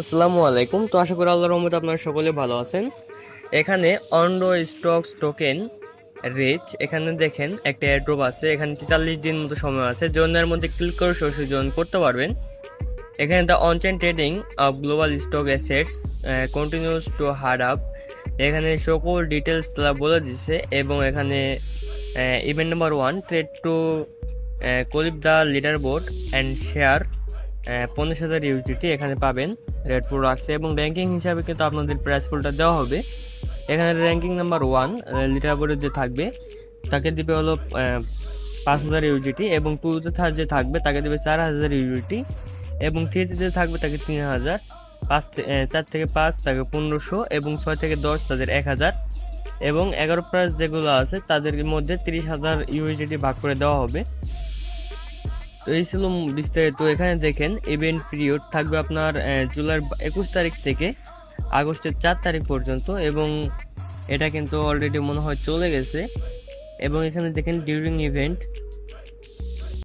আসসালামু আলাইকুম। তো আশা করি আল্লাহর রহমতে আপনারা সকলে ভালো আছেন। এখানে অন্ডো স্টকস টোকেন রিচ, এখানে দেখেন একটা এয়ারড্রপ আছে। এখানে 43 দিন মতো সময় আছে। জয়েনের মধ্যে ক্লিক করে সরাসরি জয়েন করতে পারবেন। এখানে the onchain trading of global stock assets continues to hard up, এখানে সকল ডিটেলস তারা বলে দিচ্ছে। এবং এখানে event number 1, trade to climb the leaderboard and share 15,000 UGT এখানে পাবেন। রেড পুল রাখছে এবং র্যাঙ্কিং হিসাবে কিন্তু আপনাদের প্রাইস পুলটা দেওয়া হবে। এখানে র্যাঙ্কিং নাম্বার 1 লিডার বোর্ডে যে থাকবে তাকে দিবে হলো 5,000 ইউজিটি, এবং 2তে যে থাকবে তাকে দেবে 4,000 ইউজিটি, এবং 3তে যে থাকবে তাকে 3,000, 4 থেকে 5 তাকে 1500, এবং 6 থেকে 10 তাদের 1,000, এবং 11 প্রাইস যেগুলো আছে তাদের মধ্যে 30,000 ইউজিটি ভাগ করে দেওয়া হবে। তো এই ছিল বিস্তারিত। এখানে দেখেন ইভেন্ট পিরিয়ড থাকবে আপনার জুলাইয়ের 21 তারিখ থেকে আগস্টের 4 তারিখ পর্যন্ত, এবং এটা কিন্তু অলরেডি মনে হয় চলে গেছে। এবং এখানে দেখেন ডিউরিং ইভেন্ট